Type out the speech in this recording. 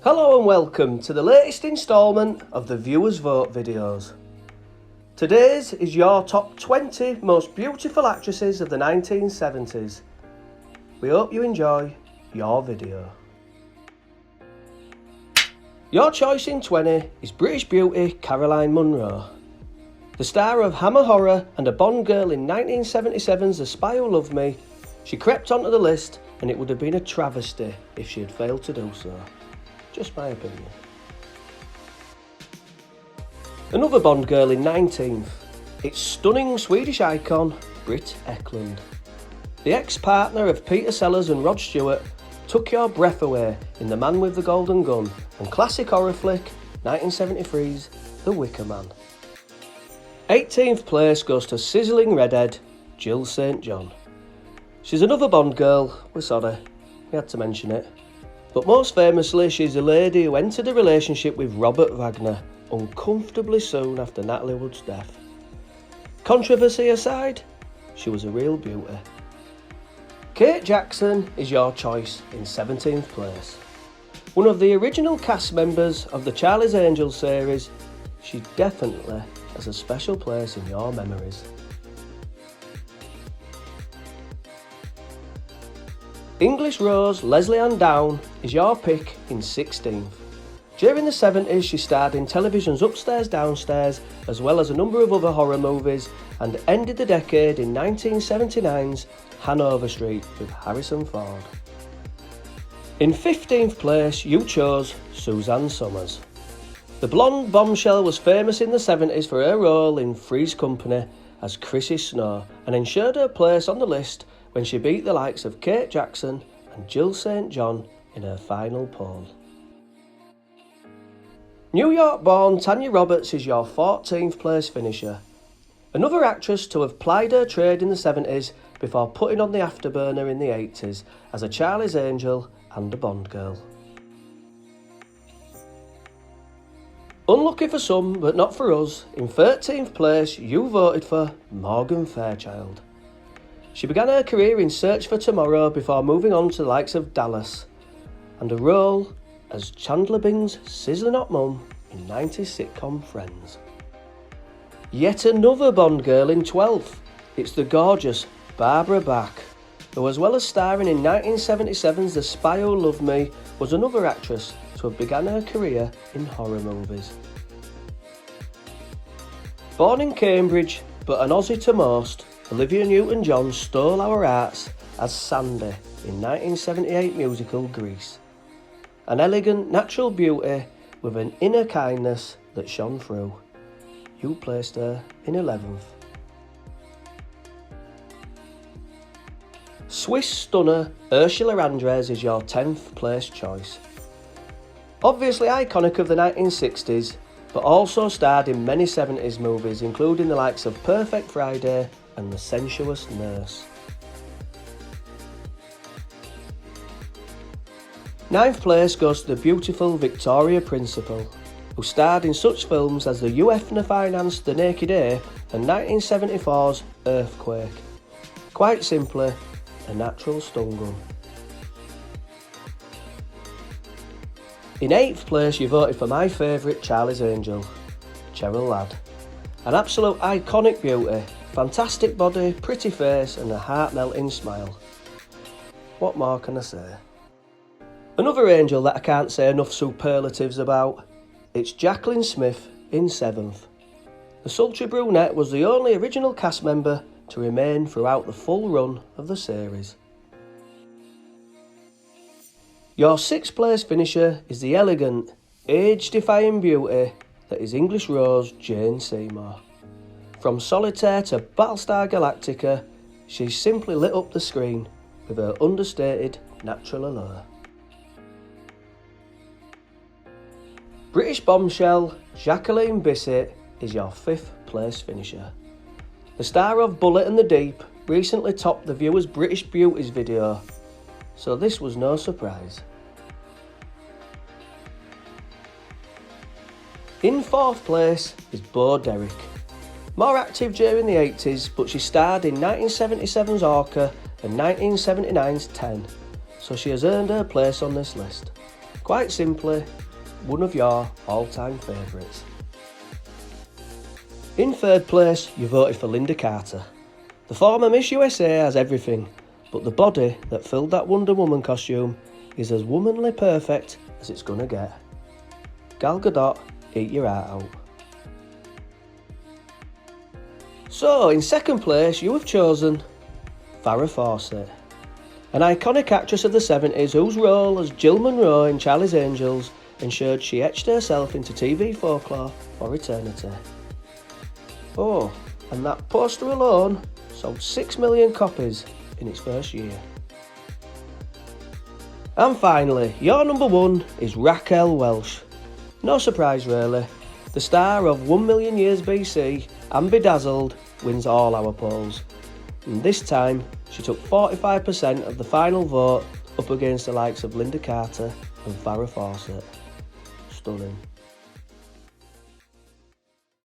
Hello and welcome to the latest instalment of the Viewers Vote videos. Today's is your top 20 most beautiful actresses of the 1970s. We hope you enjoy your video. Your choice in 20 is British beauty Caroline Munro. The star of Hammer Horror and a Bond girl in 1977's The Spy Who Loved Me, she crept onto the list and it would have been a travesty if she had failed to do so. Just my opinion. Another Bond girl in 19th, it's stunning Swedish icon Britt Ekland. The ex-partner of Peter Sellers and Rod Stewart took your breath away in The Man with the Golden Gun and classic horror flick 1973's The Wicker Man. 18th place goes to sizzling redhead Jill St. John. She's another Bond girl, we're sorry, we had to mention it. But most famously, she's a lady who entered a relationship with Robert Wagner uncomfortably soon after Natalie Wood's death. Controversy aside, she was a real beauty. Kate Jackson is your choice in 17th place. One of the original cast members of the Charlie's Angels series, she definitely has a special place in your memories. English Rose Leslie Ann Down is your pick in 16th. During the 70s she starred in television's Upstairs Downstairs as well as a number of other horror movies and ended the decade in 1979's Hanover Street with Harrison Ford. In 15th place you chose Suzanne Somers. The blonde bombshell was famous in the 70s for her role in Three's Company as Chrissy Snow and ensured her place on the list when she beat the likes of Kate Jackson and Jill St. John in her final poll. New York-born Tanya Roberts is your 14th place finisher. Another actress to have plied her trade in the 70s before putting on the afterburner in the 80s as a Charlie's Angel and a Bond girl. Unlucky for some, but not for us, in 13th place you voted for Morgan Fairchild. She began her career in Search for Tomorrow before moving on to the likes of Dallas, and a role as Chandler Bing's sizzling hot mum in 90s sitcom Friends. Yet another Bond girl in 12th, it's the gorgeous Barbara Bach, who as well as starring in 1977's The Spy Who Loved Me, was another actress to have begun her career in horror movies. Born in Cambridge, but an Aussie to most, Olivia Newton-John stole our hearts as Sandy in 1978 musical Grease. An elegant, natural beauty with an inner kindness that shone through. You placed her in 11th. Swiss stunner Ursula Andress is your 10th place choice. Obviously iconic of the 1960s, but also starred in many 70s movies including the likes of Perfect Friday and The Sensuous Nurse. 9th place goes to the beautiful Victoria Principal, who starred in such films as the UFNA-financed The Naked Ape and 1974's Earthquake. Quite simply, a natural stun gun. In 8th place you voted for my favourite Charlie's Angel, Cheryl Ladd. An absolute iconic beauty, fantastic body, pretty face and a heart-melting smile. What more can I say? Another angel that I can't say enough superlatives about, it's Jacqueline Smith in 7th. The sultry brunette was the only original cast member to remain throughout the full run of the series. Your 6th place finisher is the elegant, age-defying beauty that is English Rose Jane Seymour. From Solitaire to Battlestar Galactica, she simply lit up the screen with her understated natural allure. British bombshell Jacqueline Bisset is your 5th place finisher. The star of Bullet and the Deep recently topped the Viewers British Beauties video, so this was no surprise. In 4th place is Bo Derek. More active during the 80s, but she starred in 1977's Orca and 1979's 10, so she has earned her place on this list. Quite simply, one of your all-time favourites. In third place, you voted for Linda Carter. The former Miss USA has everything, but the body that filled that Wonder Woman costume is as womanly perfect as it's gonna get. Gal Gadot, eat your heart out. So, in second place, you have chosen Farrah Fawcett, an iconic actress of the 70s whose role as Jill Monroe in Charlie's Angels ensured she etched herself into TV folklore for eternity. Oh, and that poster alone sold 6 million copies in its first year. And finally, your number one is Raquel Welch. No surprise really, the star of 1 Million Years BC and Bedazzled wins all our polls. And this time, she took 45% of the final vote up against the likes of Linda Carter and Farrah Fawcett. Stunning.